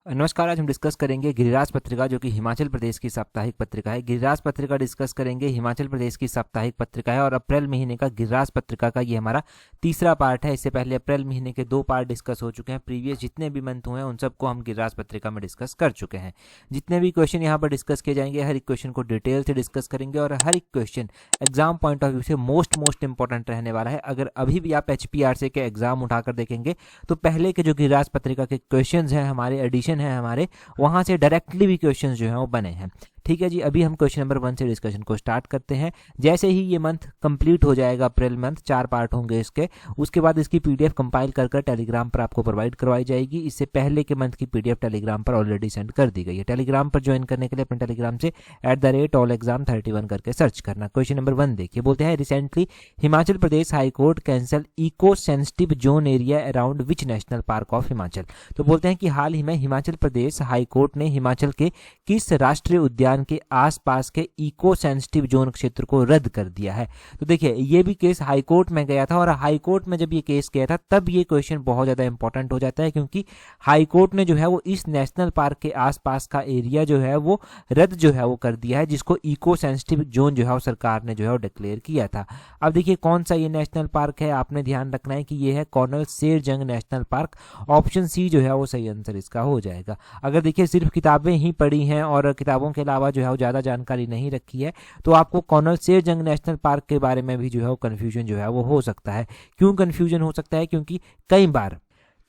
नमस्कार। आज हम डिस्कस करेंगे गिरिराज पत्रिका, जो कि हिमाचल प्रदेश की साप्ताहिक पत्रिका है। गिरिराज पत्रिका डिस्कस करेंगे, हिमाचल प्रदेश की साप्ताहिक पत्रिका है और अप्रैल महीने का गिरिराज पत्रिका का ये हमारा तीसरा पार्ट है। इससे पहले अप्रैल महीने के 2 पार्ट डिस्कस हो चुके हैं। प्रीवियस जितने भी मंथ हुए हैं उन सबको हम गिरिराज पत्रिका में डिस्कस कर चुके हैं। जितने भी क्वेश्चन यहाँ पर डिस्कस किए जाएंगे, हर एक क्वेश्चन को डिटेल से डिस्कस करेंगे और हर एक question exam point of view से मोस्ट इंपॉर्टेंट रहने वाला है। अगर अभी भी आप HPRC के एग्जाम उठाकर देखेंगे तो पहले के जो गिरिराज पत्रिका के क्वेश्चन हैं, हमारे एडिशन है हमारे, वहां से डायरेक्टली भी क्वेश्चंस जो हैं वो बने हैं। ठीक है जी, अभी हम क्वेश्चन नंबर 1 से डिस्कशन को स्टार्ट करते हैं। जैसे ही ये मंथ कंप्लीट हो जाएगा, अप्रैल मंथ, 4 पार्ट होंगे इसके, उसके बाद इसकी PDF कंपाइल कर टेलीग्राम पर आपको प्रोवाइड करवाई जाएगी। इससे पहले के मंथ की PDF टेलीग्राम पर ऑलरेडी सेंड कर दी गई है। टेलीग्राम पर ज्वाइन करने के लिए अपने टेलीग्राम से @allexam31 करके सर्च करना। क्वेश्चन नंबर 1 देखिए, बोलते हैं recently Himachal Pradesh high court cancel eco sensitive zone area around which national park of Himachal. तो बोलते हैं कि हाल ही में हिमाचल प्रदेश हाई कोर्ट ने हिमाचल के किस राष्ट्रीय उद्यान के आसपास के इको सेंसिटिव जोन क्षेत्र को रद्द कर दिया है। तो देखिए, ये भी केस हाई कोर्ट में गया था और हाई कोर्ट में जब ये केस गया था तब ये क्वेश्चन बहुत ज्यादा इंपॉर्टेंट हो जाता है, क्योंकि हाई कोर्ट ने जो है वो इस नेशनल पार्क के आसपास का एरिया जो है वो रद्द जो है वो कर दिया है, जिसको इको सेंसिटिव जोन जो है वो सरकार ने जो है वो डिक्लेयर किया था। अब देखिए कौन सा ये नेशनल पार्क है, आपने ध्यान रखना है कि ये है colonel Sherjung national park. Option C जो है वो सही आंसर इसका हो जाएगा। अगर देखिए सिर्फ किताबें ही पढ़ी हैं और किताबों के अलावा जो है वो ज़्यादा जानकारी नहीं रखी है तो आपको कर्नल शेरजंग नेशनल पार्क के बारे में भी जो है वो कन्फ्यूजन जो है वो हो सकता है। क्यों कन्फ्यूजन हो सकता है? क्योंकि कई बार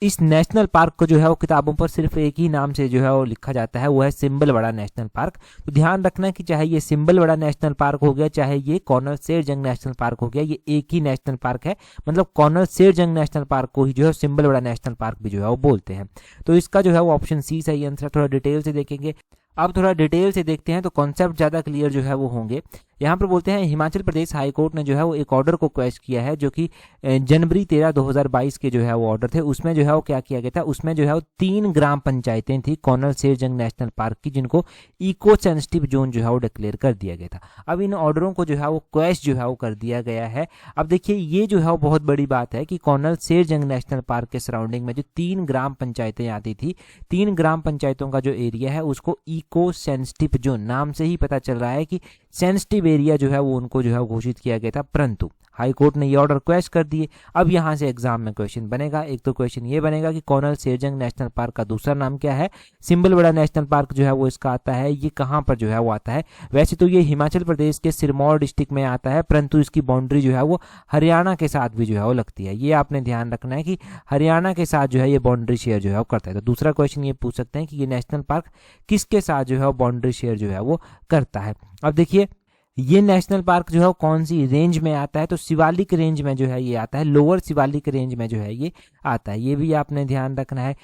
इस नेशनल पार्क को जो है वो किताबों पर सिर्फ एक ही नाम से जो है वो लिखा जाता है, वो है सिंबलबड़ा नेशनल पार्क। तो ध्यान रखना कि चाहे ये सिंबलबड़ा नेशनल पार्क हो गया, चाहे ये कर्नल शेरजंग नेशनल पार्क हो गया, ये एक ही नेशनल पार्क है। मतलब कर्नल शेरजंग नेशनल पार्क को ही जो है सिंबलबड़ा नेशनल पार्क भी जो है वो बोलते हैं। तो इसका जो है वो ऑप्शन सी सही आंसर। थोड़ा डिटेल से देखेंगे, अब थोड़ा डिटेल से देखते हैं तो कॉन्सेप्ट ज़्यादा क्लियर जो है वो होंगे। यहाँ पर बोलते हैं हिमाचल प्रदेश हाई कोर्ट ने जो है वो एक ऑर्डर को क्वेश किया है, जो कि जनवरी 13, 2022 के जो है वो ऑर्डर थे। उसमें जो है वो क्या किया गया था, उसमें जो है वो 3 ग्राम पंचायतें थी कर्नल शेरजंग नेशनल पार्क की, जिनको इको सेंसिटिव जोन जो है वो डिक्लेयर कर दिया गया था। अब इन ऑर्डरों को जो है वो क्वेश जो है वो कर दिया गया है। अब देखिए ये जो है वो बहुत बड़ी बात है कि कर्नल शेरजंग नेशनल पार्क के सराउंडिंग में जो 3 ग्राम पंचायतें आती थी, 3 ग्राम पंचायतों का जो एरिया है उसको इको सेंसिटिव जोन, नाम से ही पता चल रहा है कि सेंसिटिव एरिया जो है वो उनको जो है घोषित किया गया था। परंतु हाई कोर्ट ने ये ऑर्डर क्वेश कर दिए। अब यहाँ से एग्जाम में क्वेश्चन बनेगा। एक तो क्वेश्चन ये बनेगा कि कर्नल शेरजंग नेशनल पार्क का दूसरा नाम क्या है। सिंबलबड़ा नेशनल पार्क जो है वो इसका आता है, ये कहाँ पर जो है वो आता है। वैसे तो ये हिमाचल प्रदेश के सिरमौर डिस्ट्रिक्ट में आता है, परंतु इसकी बाउंड्री जो है वो हरियाणा के साथ भी जो है वो लगती है। ये आपने ध्यान रखना है कि हरियाणा के साथ जो है ये बाउंड्री शेयर जो है वो करता है। तो दूसरा क्वेश्चन ये पूछ सकते हैं कि ये नेशनल पार्क किसके साथ जो है वो बाउंड्री शेयर जो है वो करता है। अब देखिए ये नेशनल पार्क जो है कौन सी रेंज में आता है, तो शिवालिक रेंज में जो है ये आता है, लोअर शिवालिक रेंज में जो है ये आता है। ये भी आपने ध्यान रखना है।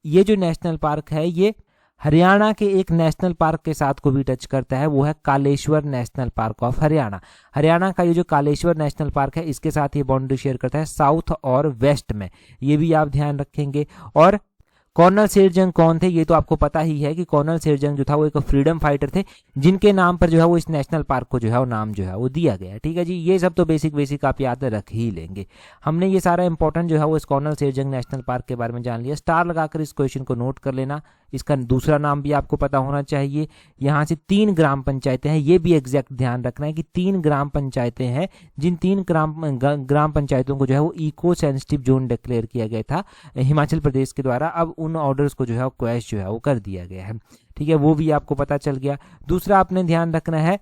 ये जो नेशनल पार्क है ये हरियाणा के एक नेशनल पार्क के साथ को भी टच करता है, वो है Kaleshwar national park of Haryana. Haryana का ये जो कालेश्वर नेशनल पार्क है इसके साथ ये बाउंड्री शेयर करता है साउथ और वेस्ट में। ये भी आप ध्यान रखेंगे। और कर्नल शेरजंग कौन थे, ये तो आपको पता ही है कि कर्नल शेरजंग जो था वो एक फ्रीडम फाइटर थे, जिनके नाम पर जो है वो इस नेशनल पार्क को जो है वो नाम जो है वो दिया गया है। ठीक है जी, ये सब तो बेसिक आप याद रख ही लेंगे। हमने ये सारा इंपॉर्टेंट जो है वो इस कर्नल शेरजंग नेशनल पार्क के बारे में जान लिया। स्टार लगाकर इस क्वेश्चन को नोट कर लेना। इसका दूसरा नाम भी आपको पता होना चाहिए। यहाँ से 3 ग्राम पंचायतें हैं, ये भी एग्जैक्ट ध्यान रखना है कि 3 ग्राम पंचायतें हैं, जिन 3 ग्राम पंचायतों को जो है वो इको सेंसिटिव जोन डिक्लेयर किया गया था हिमाचल प्रदेश के द्वारा। अब उन ऑर्डर्स को जो है वो क्वेश जो है वो कर दिया गया है। ठीक है, वो भी आपको पता चल गया। दूसरा आपने ध्यान रखना है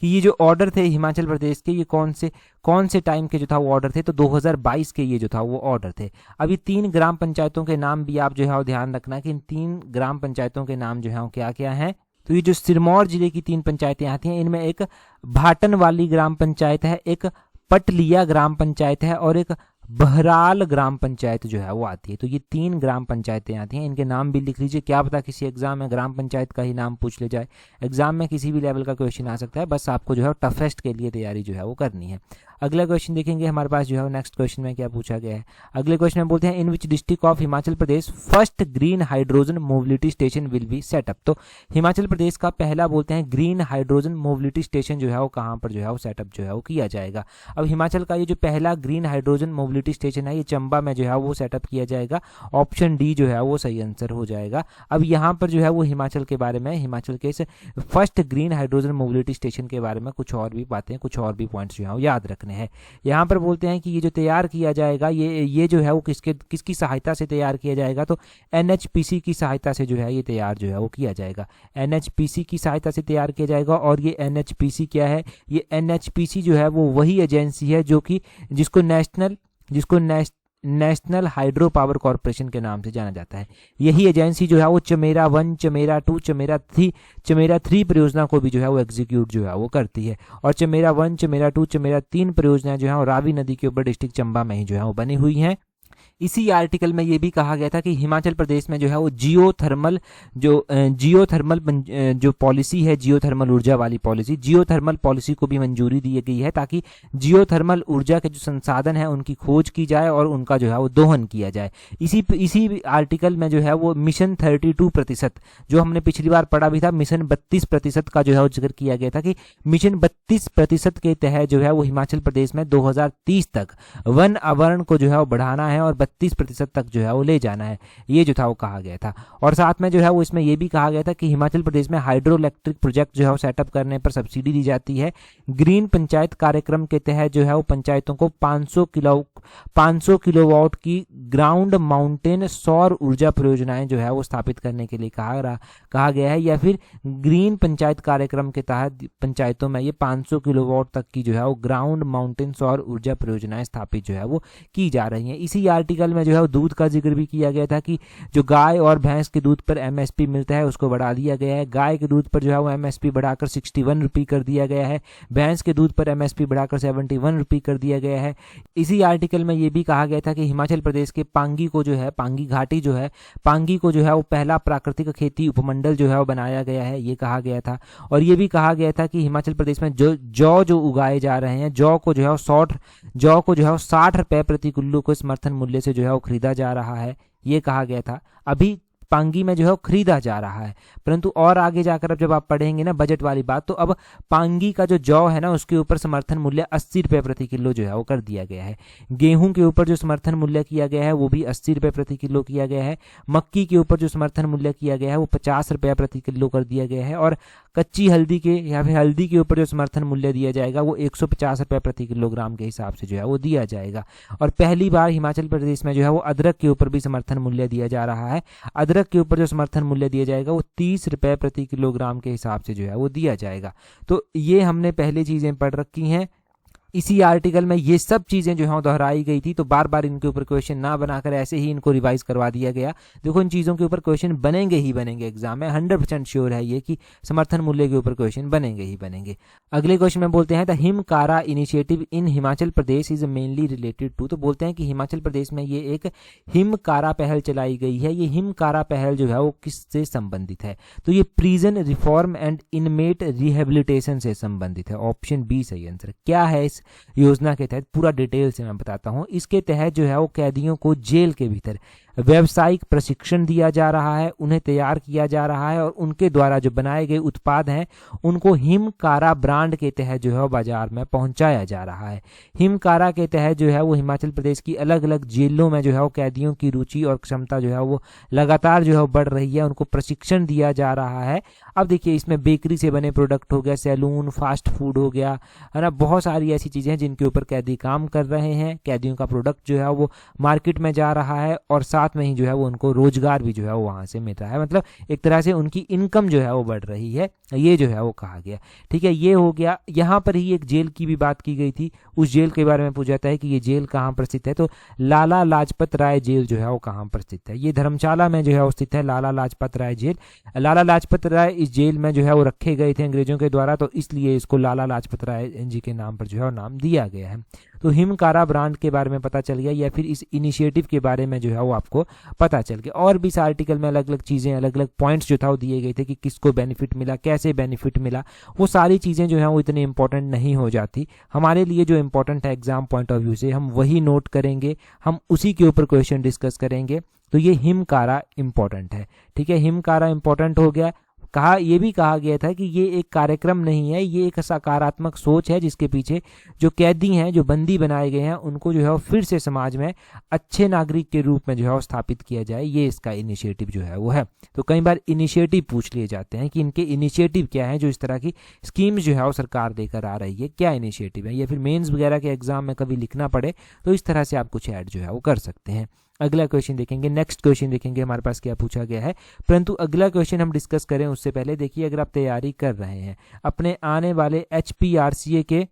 कि ये जो ऑर्डर थे हिमाचल प्रदेश के, ये कौन से टाइम के जो था वो ऑर्डर थे, तो 2022 के ये जो था वो ऑर्डर थे। अभी 3 ग्राम पंचायतों के नाम भी आप जो है वो ध्यान रखना कि इन 3 ग्राम पंचायतों के नाम जो है वो क्या क्या हैं। तो ये जो सिरमौर जिले की 3 पंचायतें आती हैं, इनमें एक भाटन वाली ग्राम पंचायत है, एक पटलिया ग्राम पंचायत है और एक बहराल ग्राम पंचायत जो है वो आती है। तो ये 3 ग्राम पंचायतें आती हैं, इनके नाम भी लिख लीजिए। क्या पता किसी एग्जाम में ग्राम पंचायत का ही नाम पूछ ले जाए। एग्जाम में किसी भी लेवल का क्वेश्चन आ सकता है, बस आपको जो है टफेस्ट के लिए तैयारी जो है वो करनी है। अगला क्वेश्चन देखेंगे हमारे पास जो है नेक्स्ट क्वेश्चन में क्या पूछा गया है। अगले क्वेश्चन में बोलते हैं in which district of Himachal Pradesh first green hydrogen mobility station will be set up. तो हिमाचल प्रदेश का पहला बोलते हैं ग्रीन हाइड्रोजन मोबिलिटी स्टेशन जो है वो कहाँ पर जो है वो सेटअप जो है वो किया जाएगा। अब हिमाचल का ये जो पहला ग्रीन हाइड्रोजन मोबिलिटी स्टेशन है ये चंबा में जो है वो सेटअप किया जाएगा। ऑप्शन डी जो है वो सही आंसर हो जाएगा। अब यहाँ पर जो है वो हिमाचल के बारे में, हिमाचल के इस first green hydrogen mobility station के बारे में कुछ और भी बातें, कुछ और भी पॉइंट्स जो है वो याद रखने हैं। यहाँ पर बोलते हैं कि ये जो तैयार किया जाएगा ये जो है वो किसकी सहायता से तैयार किया जाएगा। तो एनएचपीसी की सहायता से जो है ये तैयार जो है वो किया जाएगा। एनएचपीसी की सहायता से तैयार किया जाएगा। और ये एनएचपीसी क्या है, ये एनएचपीसी जो है वो वही एजेंसी है जो कि जिसको नेशनल हाइड्रो पावर कॉरपोरेशन के नाम से जाना जाता है। यही एजेंसी जो है वो चमेरा 1, चमेरा 2, चमेरा 3 परियोजना को भी जो है वो एग्जीक्यूट जो है वो करती है। और चमेरा 1, चमेरा 2, चमेरा 3 परियोजनाएं जो है वो रावी नदी के ऊपर डिस्ट्रिक्ट चंबा में ही जो है वो बनी हुई हैं। इसी आर्टिकल में ये भी कहा गया था कि हिमाचल प्रदेश में जो है वो जियोथर्मल जो पॉलिसी है, जियोथर्मल ऊर्जा वाली पॉलिसी, जियोथर्मल पॉलिसी को भी मंजूरी दी गई है ताकि जियोथर्मल ऊर्जा के जो संसाधन है उनकी खोज की जाए और उनका जो है वो दोहन किया जाए। इसी आर्टिकल में जो है वो मिशन 32%, जो हमने पिछली बार पढ़ा भी था, मिशन 32% का जो है वो जिक्र किया गया था कि मिशन 32% के तहत जो है वो हिमाचल प्रदेश में 2030 तक वन आवरण को जो है वो बढ़ाना है और 32% तक जो है वो ले जाना है, ये जो था वो कहा गया था। और साथ में जो है वो इसमें ये भी कहा गया था कि हिमाचल प्रदेश में हाइड्रो इलेक्ट्रिक प्रोजेक्ट जो है वो सेटअप करने पर सब्सिडी दी जाती है। ग्रीन पंचायत कार्यक्रम के तहत जो है वो पंचायतों को 500 किलोवाट की ग्राउंड माउंटेन सौर ऊर्जा परियोजनाएं जो है वो स्थापित करने के लिए कहा गया है। या फिर ग्रीन पंचायत कार्यक्रम के तहत पंचायतों में ये 500 किलोवाट तक की जो है वो ग्राउंड माउंटेन सौर ऊर्जा परियोजनाएं स्थापित जो है वो की जा रही हैं। इसी आर्टिकल में जो है वो दूध का जिक्र भी किया गया था कि जो गाय और भैंस के दूध पर एमएसपी मिलता है उसको बढ़ा दिया गया है। गाय के दूध पर जो है वो एमएसपी बढ़ाकर 61 रुपये कर दिया गया है। भैंस के दूध पर एमएसपी बढ़ाकर 71 रुपये कर दिया गया है। इसी आर्टिकल में ये भी कहा गया था कि हिमाचल प्रदेश के पांगी को जो है, पांगी घाटी जो है, पांगी को जो है वो पहला प्राकृतिक खेती उपमंडल जो है वो बनाया गया है, ये कहा गया था। और ये भी कहा गया था कि हिमाचल प्रदेश में जो उगाए जा रहे हैं, जौ को जो है वो 60 रुपए प्रति किलो को समर्थन मूल्य से जो है वो खरीदा जा रहा है, ये कहा गया था। अभी पांगी में जो है वो खरीदा जा रहा है, परंतु और आगे जाकर अब जब आप पढ़ेंगे ना बजट वाली बात, तो अब पांगी का जो जौ है ना उसके ऊपर समर्थन मूल्य 80 रुपये प्रति किलो जो है वो कर दिया गया है। गेहूं के ऊपर जो समर्थन मूल्य किया गया है वो भी 80 रुपये प्रति किलो किया गया है। मक्की के ऊपर जो समर्थन मूल्य किया गया है वो 50 रुपये प्रति किलो कर दिया गया है। और कच्ची हल्दी के या फिर हल्दी के ऊपर जो समर्थन मूल्य दिया जाएगा वो 150 रुपये प्रति किलोग्राम के हिसाब से जो है वो दिया जाएगा। और पहली बार हिमाचल प्रदेश में जो है वो अदरक के ऊपर भी समर्थन मूल्य दिया जा रहा है। अदरक के ऊपर जो समर्थन मूल्य दिया जाएगा वो 30 रुपये प्रति किलोग्राम के हिसाब से जो है वो दिया जाएगा। तो ये हमने पहले चीजें पढ़ रखी हैं। इसी आर्टिकल में ये सब चीजें जो है दोहराई गई थी, तो बार बार इनके ऊपर क्वेश्चन ना बनाकर ऐसे ही इनको रिवाइज करवा दिया गया। देखो इन चीजों के ऊपर क्वेश्चन बनेंगे ही बनेंगे एग्जाम में, 100% श्योर है ये कि समर्थन मूल्य के ऊपर क्वेश्चन बनेंगे ही बनेंगे। अगले क्वेश्चन में बोलते हैं the Himkara initiative in Himachal Pradesh is mainly related to. तो बोलते हैं कि हिमाचल प्रदेश में ये एक हिमकारा पहल चलाई गई है। ये हिमकारा पहल जो है वो किससे संबंधित है? तो ये prison reform and inmate rehabilitation से संबंधित है। ऑप्शन बी सही आंसर। क्या है इस योजना के तहत? पूरा डिटेल से मैं बताता हूं। इसके तहत जो है वो कैदियों को जेल के भीतर व्यावसायिक प्रशिक्षण दिया जा रहा है, उन्हें तैयार किया जा रहा है और उनके द्वारा जो बनाए गए उत्पाद हैं उनको हिमकारा ब्रांड के तहत जो है बाजार में पहुंचाया जा रहा है। हिमकारा के तहत जो है वो हिमाचल प्रदेश की अलग अलग जेलों में जो है वो कैदियों की रुचि और क्षमता जो है वो लगातार जो है बढ़ रही है, उनको प्रशिक्षण दिया जा रहा है। अब देखिए इसमें बेकरी से बने प्रोडक्ट हो गया, सैलून, फास्ट फूड हो गया, है ना, बहुत सारी ऐसी चीजें हैं जिनके ऊपर कैदी काम कर रहे हैं। कैदियों का प्रोडक्ट जो है वो मार्केट में जा रहा है और साथ में ही जो है वो उनको रोजगार भी जो है वो वहां से मिल रहा है। मतलब एक तरह से उनकी इनकम जो है वो बढ़ रही है, ये जो है वो कहा गया। ठीक है, ये हो गया। यहाँ पर ही एक जेल की भी बात की गई थी। उस जेल के बारे में पूछा जाता है कि ये जेल कहाँ पर स्थित है, तो लाला लाजपत राय जेल जो है वो कहाँ पर स्थित है? ये धर्मशाला में जो है वो स्थित है, लाला लाजपत राय जेल। लाला लाजपत राय इस जेल में जो है वो रखे गए थे अंग्रेजों के द्वारा, तो इसलिए इसको लाला लाजपत राय जी के नाम पर जो है वो नाम दिया गया है। तो हिमकारा ब्रांड के बारे में पता चल गया, या फिर इस इनिशिएटिव के बारे में जो है वो आपको पता चल गया। और भी इस आर्टिकल में अलग अलग चीज़ें, अलग अलग पॉइंट्स जो था वो दिए गए थे कि किसको बेनिफिट मिला, कैसे बेनिफिट मिला। वो सारी चीज़ें जो है वो इतनी इंपॉर्टेंट नहीं हो जाती हमारे लिए। जो इंपॉर्टेंट है एग्जाम पॉइंट ऑफ व्यू से, हम वही नोट करेंगे, हम उसी के ऊपर क्वेश्चन डिस्कस करेंगे। तो ये हिमकारा इंपॉर्टेंट है, ठीक है। हिमकारा इंपॉर्टेंट हो गया। ये भी कहा गया था कि ये एक कार्यक्रम नहीं है, ये एक सकारात्मक सोच है जिसके पीछे जो कैदी हैं, जो बंदी बनाए गए हैं, उनको जो है वो फिर से समाज में अच्छे नागरिक के रूप में जो है वो स्थापित किया जाए। ये इसका इनिशिएटिव जो है वो है। तो कई बार इनिशिएटिव पूछ लिए जाते हैं कि इनके इनिशिएटिव क्या है, जो इस तरह की स्कीम्स जो है वो सरकार देकर आ रही है, क्या इनिशिएटिव है। या फिर मेंस वगैरह के एग्जाम में कभी लिखना पड़े तो इस तरह से आप कुछ ऐड जो है वो कर सकते हैं। अगला क्वेश्चन देखेंगे, नेक्स्ट क्वेश्चन देखेंगे हमारे पास क्या पूछा गया है। परंतु अगला क्वेश्चन हम डिस्कस करें उससे पहले देखिए, अगर आप तैयारी कर रहे हैं अपने आने वाले HPRCA के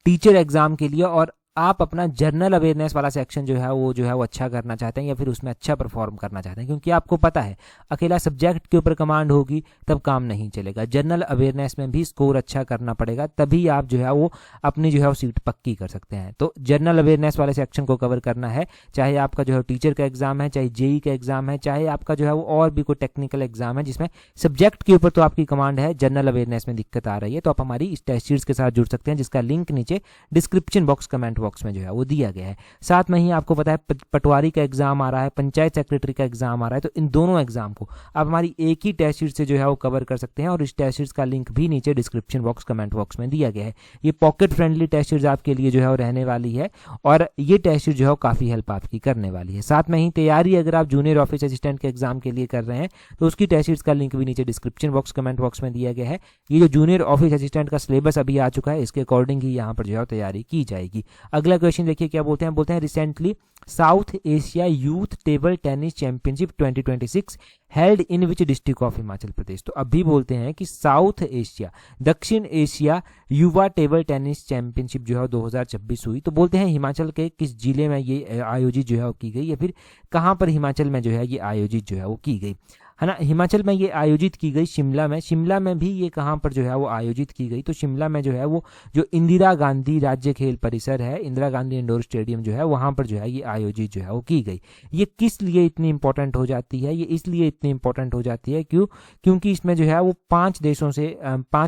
टीचर एग्जाम के लिए और आप अपना जनरल अवेयरनेस वाला सेक्शन जो है वो अच्छा करना चाहते हैं, या फिर उसमें अच्छा परफॉर्म करना चाहते हैं, क्योंकि आपको पता है अकेला सब्जेक्ट के ऊपर कमांड होगी तब काम नहीं चलेगा। जनरल अवेयरनेस में भी स्कोर अच्छा करना पड़ेगा, तभी आप जो है वो अपनी जो है वो सीट पक्की कर सकते हैं। तो जनरल अवेयरनेस वाले सेक्शन को कवर करना है, चाहे आपका जो है टीचर का एग्जाम है, चाहे JEE का एग्जाम है, चाहे आपका जो है वो और भी कोई टेक्निकल एग्जाम है जिसमें सब्जेक्ट के ऊपर तो आपकी कमांड है, जनरल अवेयरनेस में दिक्कत आ रही है, तो आप हमारी इस टेस्ट सीरीज के साथ जुड़ सकते हैं, जिसका लिंक नीचे डिस्क्रिप्शन बॉक्स, कमेंट बॉक्स में जो है वो दिया गया है। साथ में ही आपको पता है पटवारी का एग्जाम आ रहा है, पंचायत सेक्रेटरी का एग्जाम आ रहा है, तो इन दोनों एग्जाम को आप हमारी एक ही टेस्ट सीरीज से जो है वो कवर कर सकते हैं, और इस टेस्ट सीरीज का लिंक भी नीचे डिस्क्रिप्शन बॉक्स, कमेंट बॉक्स में दिया गया है। ये पॉकेट फ्रेंडली टेस्ट सीरीज आपके लिए जो है वो रहने वाली है, और ये टेस्ट सीरीज जो है काफी हेल्प आपकी करने वाली है। साथ में ही तैयारी अगर आप जूनियर ऑफिस असिस्टेंट के एग्जाम के लिए कर रहे हैं तो उसकी टेस्ट सीरीज का लिंक भी नीचे डिस्क्रिप्शन बॉक्स, कमेंट बॉक्स में दिया गया है। ये जो जूनियर ऑफिस असिस्टेंट का सिलेबस अभी आ चुका है, इसके अकॉर्डिंग ही यहाँ पर जो है तैयारी की जाएगी। अगला क्वेश्चन देखिए क्या बोलते हैं recently south Asia youth table tennis championship 2026 held in which district of Himachal Pradesh. तो अभी बोलते हैं कि साउथ एशिया, दक्षिण एशिया युवा टेबल टेनिस चैंपियनशिप जो है 2026 हुई, तो बोलते हैं हिमाचल के किस जिले में ये आयोजित जो है वो की गई, या फिर कहाँ पर हिमाचल में जो है ये आयोजित जो है वो की गई, है ना। हिमाचल में ये आयोजित की गई शिमला में। शिमला में भी ये कहाँ पर जो है वो आयोजित की गई, तो शिमला में जो है वो जो इंदिरा गांधी राज्य खेल परिसर है, इंदिरा गांधी इंडोर स्टेडियम जो है वहाँ पर जो है ये आयोजित जो है वो की गई। ये किस लिए इतनी इंपॉर्टेंट हो जाती है, ये इसलिए इतनी इंपॉर्टेंट हो जाती है क्योंकि इसमें जो है वो 5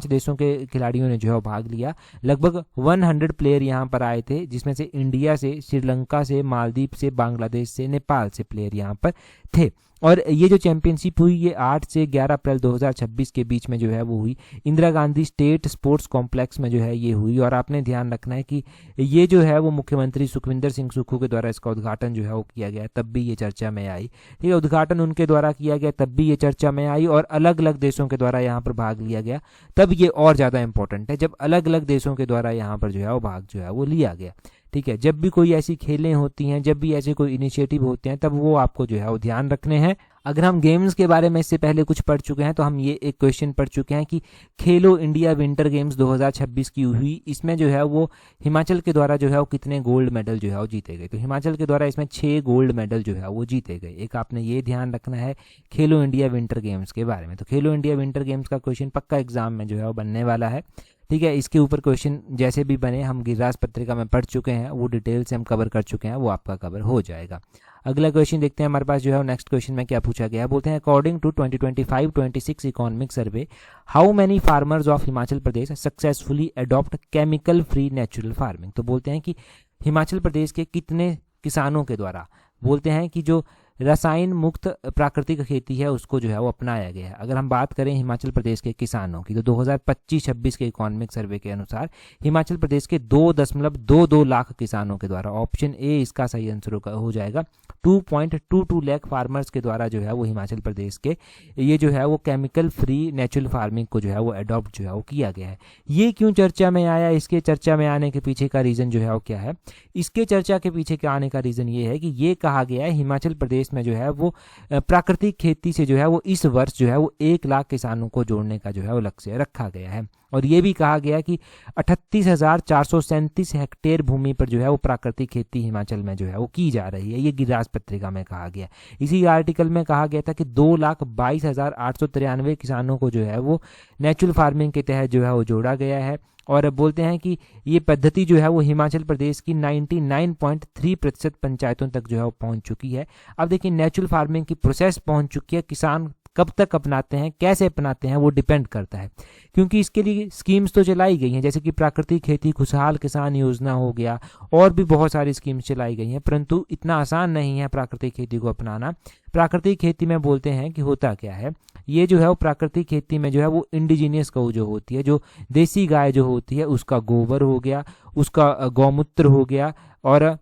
देशों के खिलाड़ियों ने जो है भाग लिया। लगभग 100 प्लेयर यहाँ पर आए थे, जिसमें से इंडिया से, श्रीलंका से, मालदीव से, बांग्लादेश से, नेपाल से प्लेयर यहाँ पर थे। और ये जो चैंपियनशिप हुई ये 8 से 11 अप्रैल 2026 के बीच में जो है वो हुई, Indira Gandhi state sports complex में जो है ये हुई। और आपने ध्यान रखना है कि ये जो है वो मुख्यमंत्री सुखविंदर सिंह सुक्खू के द्वारा इसका उद्घाटन जो है वो किया गया, तब भी ये चर्चा में आई। ठीक है, उद्घाटन उनके द्वारा किया गया, तब भी ये चर्चा में आई, और अलग अलग देशों के द्वारा यहाँ पर भाग लिया गया, तब ये और ज़्यादा इंपॉर्टेंट है, जब अलग अलग देशों के द्वारा यहाँ पर जो है वो भाग जो है वो लिया गया। ठीक है, जब भी कोई ऐसी खेलें होती हैं, जब भी ऐसे कोई इनिशिएटिव होते हैं, तब वो आपको जो है वो ध्यान रखने हैं। अगर हम गेम्स के बारे में इससे पहले कुछ पढ़ चुके हैं, तो हम ये एक क्वेश्चन पढ़ चुके हैं कि खेलो इंडिया विंटर गेम्स 2026 की हुई, इसमें जो है वो हिमाचल के द्वारा जो है वो कितने गोल्ड मेडल जो है वो जीते गए। तो हिमाचल के द्वारा इसमें 6 गोल्ड मेडल जो है वो जीते गए। एक आपने ये ध्यान रखना है खेलो इंडिया विंटर गेम्स के बारे में। तो खेलो इंडिया विंटर गेम्स का क्वेश्चन पक्का एग्जाम में जो है वो बनने वाला है। ठीक है, इसके ऊपर क्वेश्चन जैसे भी बने, हम गिरिराज पत्रिका में पढ़ चुके हैं, वो डिटेल से हम कवर कर चुके हैं, वो आपका कवर हो जाएगा। अगला क्वेश्चन देखते हैं हमारे पास जो है नेक्स्ट क्वेश्चन में क्या पूछा गया है। बोलते हैं according to 2025-26 economic survey, how many farmers of Himachal Pradesh successfully adopt chemical free natural farming. तो बोलते हैं कि हिमाचल प्रदेश के कितने किसानों के द्वारा, बोलते हैं कि जो रसायन मुक्त प्राकृतिक खेती है उसको जो है वो अपनाया गया है। अगर हम बात करें हिमाचल प्रदेश के किसानों की, तो 2025-26 के इकोनॉमिक सर्वे के अनुसार हिमाचल प्रदेश के 2.22 लाख किसानों के द्वारा, ऑप्शन ए इसका सही आंसर हो जाएगा, 2.22 लाख फार्मर्स के द्वारा जो है वो हिमाचल प्रदेश के ये जो है वो केमिकल फ्री नेचुरल फार्मिंग को जो है वो अडॉप्ट जो है वो किया गया है। ये क्यों चर्चा में आया, इसके चर्चा में आने के पीछे का रीज़न जो है वो क्या है, इसके चर्चा के पीछे के आने का रीज़न ये है कि ये कहा गया है हिमाचल प्रदेश में जो है वो प्राकृतिक खेती से जो है वो इस वर्ष जो है वो 1 लाख किसानों को जोड़ने का जो है वो लक्ष्य रखा गया है। और ये भी कहा गया कि 38,437 हेक्टेयर भूमि पर जो है वो प्राकृतिक खेती हिमाचल में जो है वो की जा रही है। ये गिरिराज पत्रिका में कहा गया। इसी आर्टिकल में कहा गया था कि 2,22,893 किसानों को जो है वो नेचुरल फार्मिंग के तहत जो है वो जोड़ा गया है। और बोलते हैं कि ये पद्धति जो है वो हिमाचल प्रदेश की 99.3% पंचायतों तक जो है वो पहुंच चुकी है। अब देखिए नेचुरल फार्मिंग की प्रोसेस पहुंच चुकी है, किसान कब तक अपनाते हैं, कैसे अपनाते हैं, वो डिपेंड करता है, क्योंकि इसके लिए स्कीम्स तो चलाई गई हैं, जैसे कि प्राकृतिक खेती, खुशहाल किसान योजना हो गया, और भी बहुत सारी स्कीम्स चलाई गई हैं, परंतु इतना आसान नहीं है प्राकृतिक खेती को अपनाना। प्राकृतिक खेती में बोलते हैं कि होता क्या है, ये जो है वो प्राकृतिक खेती में जो है वो इंडिजीनियस गौ जो होती है, जो देसी गाय जो होती है, उसका गोबर हो गया, उसका गौमूत्र हो गया, और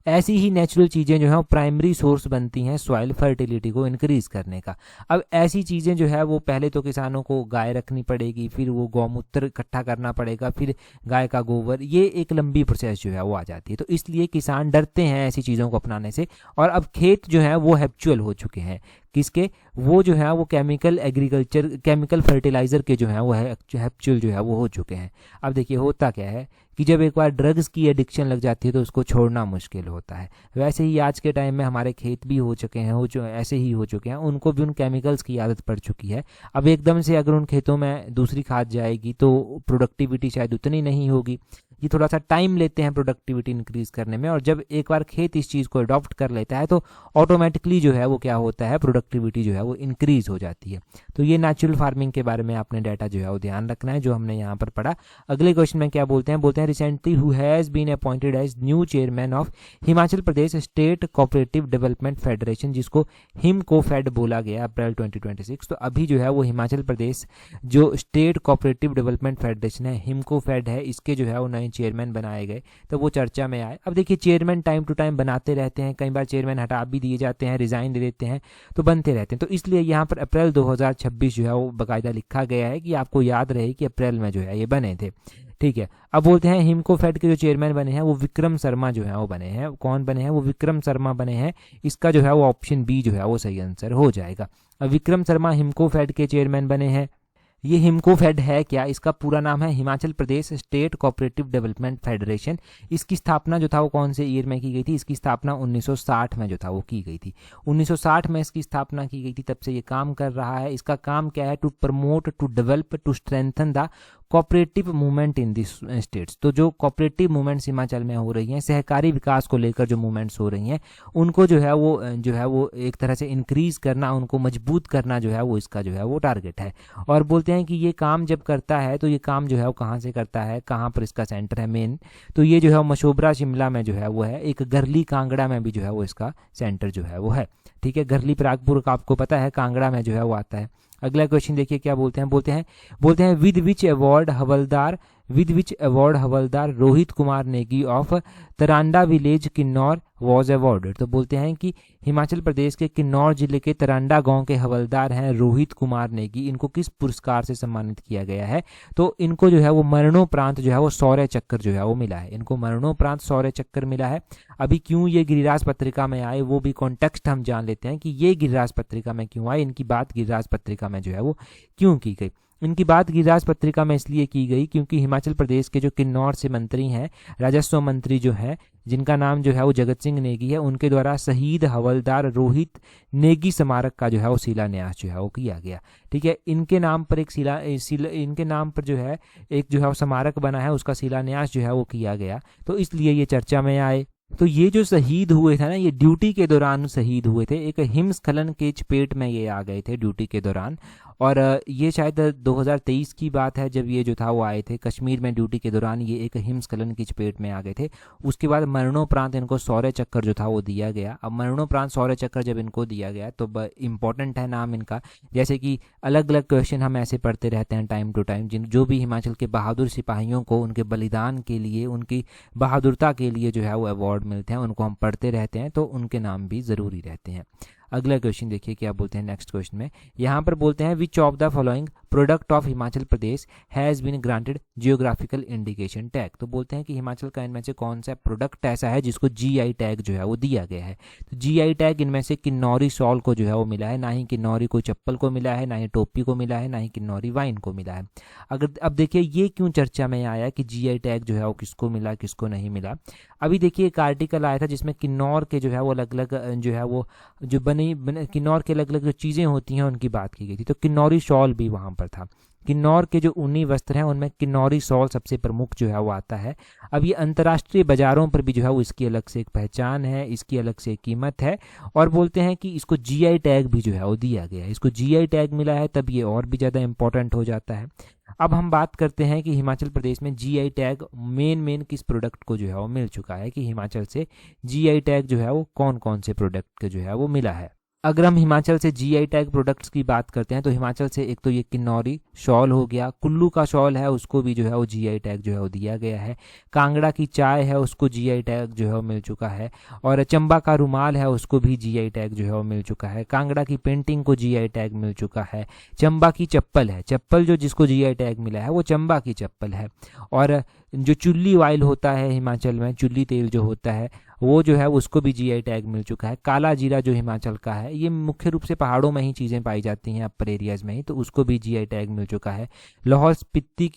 ऐसी ही नेचुरल चीज़ें जो है वो प्राइमरी सोर्स बनती हैं सॉइल फर्टिलिटी को इंक्रीज करने का। अब ऐसी चीज़ें जो है वो पहले तो किसानों को गाय रखनी पड़ेगी, फिर वो गौमूत्र इकट्ठा करना पड़ेगा, फिर गाय का गोबर, ये एक लंबी प्रोसेस जो है वो आ जाती है। तो इसलिए किसान डरते हैं ऐसी चीज़ों को अपनाने से, और अब खेत जो है वो हैप्चुअल हो चुके हैं, किसके, वो जो है वो केमिकल एग्रीकल्चर, केमिकल फर्टिलाइजर के जो है वो हैप्चुअल जो है वो हो चुके हैं। अब देखिए होता क्या है कि जब एक बार ड्रग्स की एडिक्शन लग जाती है तो उसको छोड़ना मुश्किल होता है। वैसे ही आज के टाइम में हमारे खेत भी हो चुके हैं, ऐसे ही हो चुके हैं, उनको भी उन केमिकल्स की आदत पड़ चुकी है। अब एकदम से अगर उन खेतों में दूसरी खाद जाएगी तो प्रोडक्टिविटी शायद उतनी नहीं होगी। ये थोड़ा सा टाइम लेते हैं प्रोडक्टिविटी इंक्रीज करने में, और जब एक बार खेत इस चीज़ को अडॉप्ट कर लेता है तो ऑटोमेटिकली जो है वो क्या होता है, प्रोडक्टिविटी जो है वो इंक्रीज हो जाती है। तो ये नेचुरल फार्मिंग के बारे में आपने डाटा जो है वो ध्यान रखना है, जो हमने यहाँ पर पढ़ा। अगले क्वेश्चन में क्या बोलते हैं recently who has been appointed as new chairman of Himachal Pradesh state cooperative development federation, जिसको हिमकोफेड बोला गया, अप्रैल 2026। तो अभी जो है वो हिमाचल प्रदेश जो स्टेट कोऑपरेटिव डेवलपमेंट फेडरेशन है, हिमकोफेड है, इसके जो है वो नए चेयरमैन बनाए गए, तो वो चर्चा में आए। अब देखिए चेयरमैन टाइम टू टाइम बनाते रहते हैं, कई बार चेयरमैन हटा भी दिए जाते हैं, रिजाइन दे देते हैं, तो बनते रहते हैं। तो इसलिए यहाँ पर अप्रैल 2026 जो है वो बाकायदा लिखा गया है कि आपको याद रहे कि अप्रैल में जो है ये बने थे। ठीक है, अब बोलते हैं हिमकोफेड के जो चेयरमैन बने हैं वो विक्रम शर्मा जो है वो बने हैं। कौन बने हैं? वो विक्रम शर्मा बने हैं। इसका जो है वो ऑप्शन बी जो है वो सही आंसर हो जाएगा। अब विक्रम शर्मा हिमकोफेड के चेयरमैन बने हैं। ये हिमकोफेड है क्या? इसका पूरा नाम है Himachal Pradesh state cooperative development federation. इसकी स्थापना जो था वो कौन से ईयर में की गई थी? इसकी स्थापना 1960 में जो था वो की गई थी। 1960 में इसकी स्थापना की गई थी, तब से ये काम कर रहा है। इसका काम क्या है? To promote, to develop, to strengthen the cooperative movement in this states. तो जो कोऑपरेटिव मूवमेंट्स हिमाचल में हो रही हैं, सहकारी विकास को लेकर जो मूवमेंट्स हो रही हैं, उनको जो है वो एक तरह से इंक्रीज करना, उनको मजबूत करना जो है वो इसका जो है वो टारगेट है। और बोलते हैं कि ये काम जब करता है तो ये काम जो है वो कहाँ से करता है, कहाँ पर इसका सेंटर है मेन, तो ये जो है मशोबरा शिमला में जो है वो है। एक गरली कांगड़ा में भी जो है वो इसका सेंटर जो है वो है। ठीक है, गरली परागपुर का आपको पता है, कांगड़ा में जो है वो आता है। अगला क्वेश्चन देखिए क्या बोलते हैं विद विच अवार्ड हवलदार Rohit Kumar Negi of Taranda village Kinnaur was awarded. तो बोलते हैं कि हिमाचल प्रदेश के किन्नौर जिले के तरांडा गांव के हवलदार हैं रोहित कुमार नेगी, इनको किस पुरस्कार से सम्मानित किया गया है? तो इनको जो है वो मरणोपरांत जो है वो शौर्य चक्र जो है वो मिला है। इनको मरणोपरांत शौर्य चक्र मिला है। अभी क्यों ये गिरिराज पत्रिका में आए वो भी कॉन्टेक्स्ट हम जान लेते हैं कि ये गिरिराज पत्रिका में क्यों आए, इनकी बात गिरिराज पत्रिका में जो है वो क्यों की गई। इनकी बात गिरिराज पत्रिका में इसलिए की गई क्योंकि हिमाचल प्रदेश के जो किन्नौर से मंत्री हैं, राजस्व मंत्री जो है, जिनका नाम जो है वो जगत सिंह नेगी है, उनके द्वारा शहीद हवलदार रोहित नेगी स्मारक का जो है वो शिलान्यास जो है वो किया गया। ठीक है, इनके नाम पर इनके नाम पर जो है एक जो है वो स्मारक बना है, उसका शिलान्यास जो है वो किया गया, तो इसलिए ये चर्चा में आए। तो ये जो शहीद हुए थे ना, ये ड्यूटी के दौरान शहीद हुए थे। एक हिमस्खलन के चपेट में ये आ गए थे ड्यूटी के दौरान, और ये शायद 2023 की बात है जब ये जो था वो आए थे कश्मीर में ड्यूटी के दौरान, ये एक हिमस्खलन की चपेट में आ गए थे। उसके बाद मरणोपरांत इनको शौर्य चक्र जो था वो दिया गया। अब मरणोपरांत शौर्य चक्र जब इनको दिया गया तो इम्पोर्टेंट है नाम इनका, जैसे कि अलग अलग क्वेश्चन हम ऐसे पढ़ते रहते हैं टाइम टू टाइम, जो भी हिमाचल के बहादुर सिपाहियों को उनके बलिदान के लिए, उनकी बहादुरता के लिए जो है वो अवार्ड मिलते हैं, उनको हम पढ़ते रहते हैं, तो उनके नाम भी ज़रूरी रहते हैं। अगला क्वेश्चन देखिए क्या बोलते हैं नेक्स्ट क्वेश्चन में। यहाँ पर बोलते हैं which of the following product of Himachal Pradesh has been granted geographical indication tag. तो बोलते हैं कि हिमाचल का इनमें से कौन सा प्रोडक्ट ऐसा है जिसको जीआई टैग जो है वो दिया गया है। तो जीआई टैग इनमें से किन्नौरी शॉल को जो है वो मिला है, ना ही किन्नौरी कोई चप्पल को मिला है, ना ही टोपी को मिला है, ना ही किन्नौरी वाइन को मिला है। अब देखिए ये क्यों चर्चा में आया कि जीआई टैग जो है वो किसको मिला किसको नहीं मिला। अभी देखिए एक आर्टिकल आया था जिसमें किन्नौर के जो है वो अलग अलग जो है वो जो किन्नौर के अलग अलग जो चीज़ें होती हैं उनकी बात की गई थी। तो किन्नौरी शॉल भी वहाँ पर था। किन्नौर के जो ऊनी वस्त्र हैं उनमें किन्नौरी शॉल सबसे प्रमुख जो है वो आता है। अब ये अंतर्राष्ट्रीय बाजारों पर भी जो है वो इसकी अलग से एक पहचान है, इसकी अलग से एक कीमत है, और बोलते हैं कि इसको जीआई टैग भी जो है वो दिया गया है। इसको जीआई टैग मिला है तब ये और भी ज़्यादा इंपॉर्टेंट हो जाता है। अब हम बात करते हैं कि हिमाचल प्रदेश में जीआई टैग मेन किस प्रोडक्ट को जो है वो मिल चुका है, कि हिमाचल से जीआई टैग जो है वो कौन कौन से प्रोडक्ट को जो है वो मिला है। अगर हम हिमाचल से जीआई टैग प्रोडक्ट्स की बात करते हैं तो हिमाचल से एक तो ये किन्नौरी शॉल हो गया, कुल्लू का शॉल है उसको भी जो है वो जीआई टैग जो है वो दिया गया है, कांगड़ा की चाय है उसको जीआई टैग जो है वो मिल चुका है, और चंबा का रुमाल है उसको भी जीआई टैग जो है वो मिल चुका है, कांगड़ा की पेंटिंग को जीआई टैग मिल चुका है, चंबा की चप्पल है, चप्पल जो जिसको जीआई टैग मिला है वो चंबा की चप्पल है, और जो चुल्ली ऑयल होता है हिमाचल में, चुल्ली तेल जो होता है वो जो है उसको भी जीआई टैग मिल चुका है। काला जीरा जो हिमाचल का है, ये मुख्य रूप से पहाड़ों में ही चीज़ें पाई जाती हैं अपर एरियाज में ही, तो उसको भी जीआई टैग मिल चुका है। लाहौल स्पीति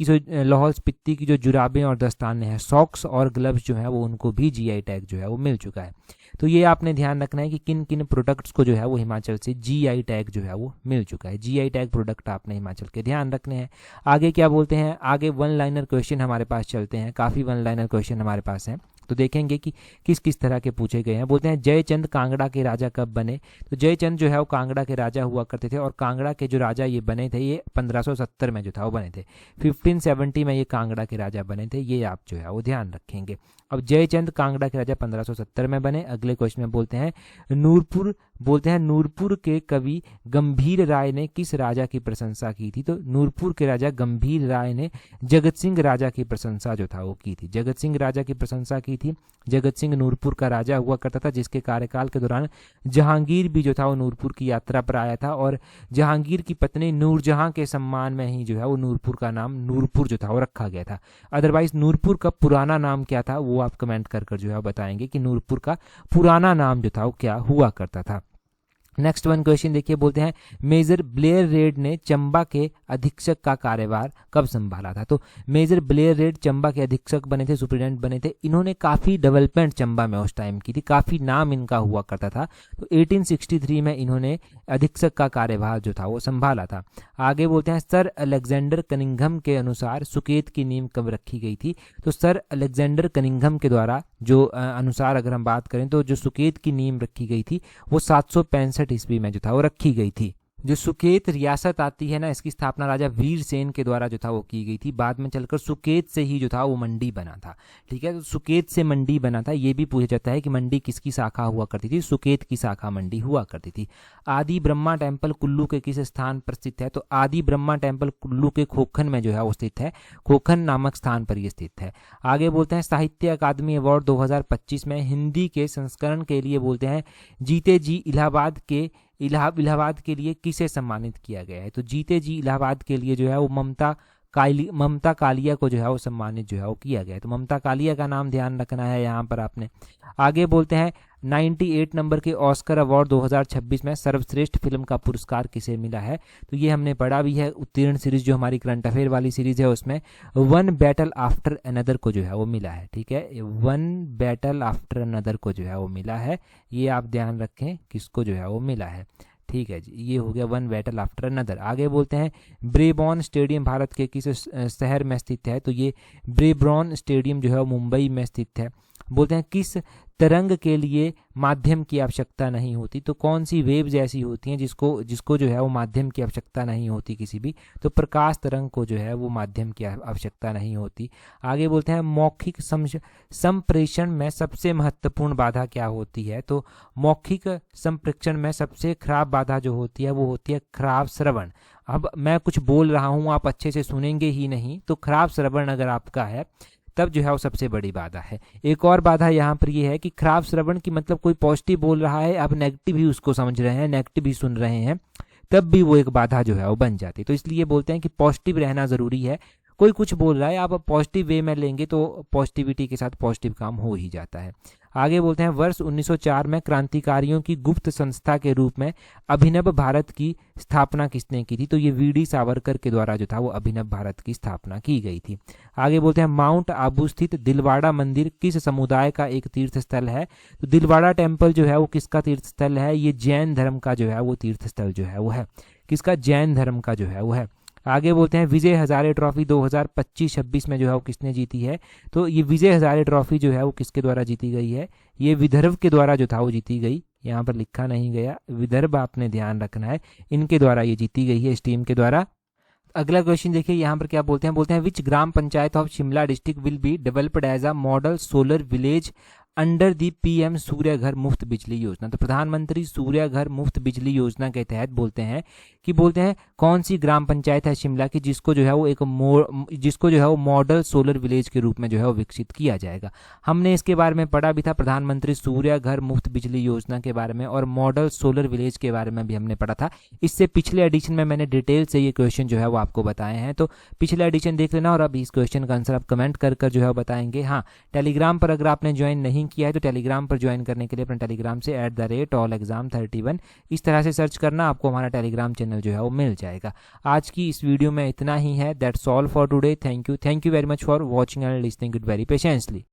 की जो जुराबें और दस्ताने हैं, सॉक्स और ग्लव्स जो है वो उनको भी जीआई टैग जो है वो मिल चुका है। तो ये आपने ध्यान रखना है कि किन किन प्रोडक्ट्स को जो है वो हिमाचल से जीआई टैग जो है वो मिल चुका है। जीआई टैग प्रोडक्ट आपने हिमाचल के ध्यान रखने हैं। आगे क्या बोलते हैं, आगे वन लाइनर क्वेश्चन हमारे पास चलते हैं, काफ़ी वन लाइनर क्वेश्चन हमारे पास हैं, तो देखेंगे कि किस किस तरह के पूछे गए हैं। बोलते हैं जयचंद कांगड़ा के राजा कब बने, तो जयचंद जो है वो कांगड़ा के राजा हुआ करते थे, और कांगड़ा के जो राजा ये बने थे ये 1570 में जो था वो बने थे, 1570 में ये कांगड़ा के राजा बने थे, ये आप जो है वो ध्यान रखेंगे। अब जयचंद कांगड़ा के राजा 1570 में बने। अगले क्वेश्चन में बोलते हैं नूरपुर, बोलते हैं नूरपुर के कवि गंभीर राय ने किस राजा की प्रशंसा की थी, तो नूरपुर के राजा गंभीर राय ने जगत सिंह राजा की प्रशंसा जो था वो की थी, जगत सिंह राजा की प्रशंसा की थी। जगत सिंह नूरपुर का राजा हुआ करता था, जिसके कार्यकाल के दौरान जहांगीर भी जो था वो नूरपुर की यात्रा पर आया था, और जहांगीर की पत्नी नूरजहां के सम्मान में ही जो है वो नूरपुर का नाम नूरपुर जो था वो रखा गया था। अदरवाइज नूरपुर का पुराना नाम क्या था वो आप कमेंट कर जो है बताएंगे कि नूरपुर का पुराना नाम जो था वो क्या हुआ करता था। नेक्स्ट वन क्वेश्चन देखिए, बोलते हैं मेजर ब्लेयर रेड ने चंबा के अधीक्षक का कार्यभार कब संभाला था, तो मेजर ब्लेयर रेड चंबा के अधीक्षक बने थे, सुप्रीडेंट बने थे। इन्होंने काफ़ी डेवलपमेंट चंबा में उस टाइम की थी, काफ़ी नाम इनका हुआ करता था, तो 1863 में इन्होंने अधीक्षक का कार्यभार जो था वो संभाला था। आगे बोलते हैं सर अलेक्जेंडर कनिंघम के अनुसार सुकेत की नींव कब रखी गई थी, तो सर अलेक्जेंडर कनिंघम के द्वारा जो अनुसार अगर हम बात करें तो जो सुकेत की नींव रखी गई थी वो 765 ईस्वी में जो था वो रखी गई थी। जो सुकेत रियासत आती है ना, इसकी स्थापना राजा वीर सेन के द्वारा जो था वो की गई थी। बाद में चलकर सुकेत से ही जो था वो मंडी बना था, ठीक है, तो सुकेत से मंडी बना था। ये भी पूछा जाता है कि मंडी किसकी शाखा हुआ करती थी, सुकेत की शाखा मंडी हुआ करती थी। आदि ब्रह्मा टेम्पल कुल्लू के किस स्थान पर स्थित है, तो आदि ब्रह्मा टेम्पल कुल्लू के खोखन में जो है वो स्थित है, खोखन नामक स्थान पर यह स्थित है। आगे बोलते हैं साहित्य अकादमी अवार्ड 2025 में हिंदी के संस्करण के लिए बोलते हैं जीते जी इलाहाबाद के लिए किसे सम्मानित किया गया है, तो जीते जी इलाहाबाद के लिए जो है वो ममता कालिया को जो है वो सम्मानित जो है वो किया गया है, तो ममता कालिया का नाम ध्यान रखना है यहाँ पर आपने। आगे बोलते हैं 98 नंबर के ऑस्कर अवार्ड 2026 में सर्वश्रेष्ठ फिल्म का पुरस्कार किसे मिला है, तो ये हमने पढ़ा भी है, उत्तीर्ण सीरीज जो हमारी करंट अफेयर वाली सीरीज है उसमें वन बैटल आफ्टर अनदर को जो है वो मिला है, ठीक है, वन बैटल आफ्टर अनदर को जो है वो मिला है, ये आप ध्यान रखें किसको जो है वो मिला है, ठीक है जी, ये हो गया वन बैटल आफ्टर अनदर। आगे बोलते हैं ब्रेबॉर्न स्टेडियम भारत के किस शहर में स्थित है, तो ये ब्रेबॉर्न स्टेडियम जो है वो मुंबई में स्थित है। बोलते हैं किस तरंग के लिए माध्यम की आवश्यकता नहीं होती, तो कौन सी वेव्स ऐसी होती हैं जिसको जो है वो माध्यम की आवश्यकता नहीं होती किसी भी, तो प्रकाश तरंग को जो है वो माध्यम की आवश्यकता नहीं होती। आगे बोलते हैं मौखिक संप्रेषण में सबसे महत्वपूर्ण बाधा क्या होती है, तो मौखिक संप्रेषण में सबसे खराब बाधा जो होती है वो होती है खराब श्रवण। अब मैं कुछ बोल रहा हूँ आप अच्छे से सुनेंगे ही नहीं, तो खराब श्रवण अगर आपका है तब जो है वो सबसे बड़ी बाधा है। एक और बाधा यहाँ पर ये है कि खराब श्रवण की मतलब कोई पॉजिटिव बोल रहा है, आप नेगेटिव ही उसको समझ रहे हैं, नेगेटिव ही सुन रहे हैं, तब भी वो एक बाधा जो है वो बन जाती है। तो इसलिए बोलते हैं कि पॉजिटिव रहना ज़रूरी है। कोई कुछ बोल रहा है, आप पॉजिटिव वे में लेंगे तो पॉजिटिविटी के साथ पॉजिटिव काम हो ही जाता है। आगे बोलते हैं वर्ष 1904 में क्रांतिकारियों की गुप्त संस्था के रूप में अभिनव भारत की स्थापना किसने की थी, तो ये वीडी सावरकर के द्वारा जो था वो अभिनव भारत की स्थापना की गई थी। आगे बोलते हैं माउंट आबू स्थित दिलवाड़ा मंदिर किस समुदाय का एक तीर्थ स्थल है, तो दिलवाड़ा टेम्पल जो है वो किसका तीर्थ स्थल है, ये जैन धर्म का जो है वो तीर्थ स्थल जो है वो है, किसका, जैन धर्म का जो है वो है। आगे बोलते हैं विजय हजारे ट्रॉफी 2025-26 में जो है वो किसने जीती है। तो ये विजय हजारे ट्रॉफी जो है वो किसके द्वारा जीती गई है, ये विदर्भ के द्वारा जो था वो जीती गई, यहाँ पर लिखा नहीं गया, विदर्भ आपने ध्यान रखना है, इनके द्वारा ये जीती गई है, इस टीम के द्वारा। अगला क्वेश्चन देखिए यहाँ पर क्या बोलते हैं which gram panchayat of Shimla district will be developed as a model solar village under the PM Surya Ghar Muft बिजली योजना। तो प्रधानमंत्री सूर्य घर मुफ्त बिजली योजना के तहत बोलते हैं कौन सी ग्राम पंचायत है शिमला की जिसको जो है वो मॉडल सोलर विलेज के रूप में जो है वो विकसित किया जाएगा। हमने इसके बारे में पढ़ा भी था, प्रधानमंत्री सूर्य घर मुफ्त बिजली योजना के बारे में और मॉडल सोलर विलेज के बारे में भी हमने पढ़ा था। इससे पिछले एडिशन में मैंने डिटेल से ये क्वेश्चन जो है वो आपको बताए हैं, तो पिछले एडिशन देख लेना और अब इस क्वेश्चन का आंसर आप कमेंट कर जो है वो बताएंगे। हाँ, टेलीग्राम पर अगर आपने ज्वाइन नहीं किया है तो टेलीग्राम पर ज्वाइन करने के लिए अपने टेलीग्राम से @allexam31 इस तरह से सर्च करना, आपको हमारा टेलीग्राम चैनल जो है वो मिल जाएगा। आज की इस वीडियो में इतना ही है। That's all for today. Thank you very much for watching and listening it very patiently.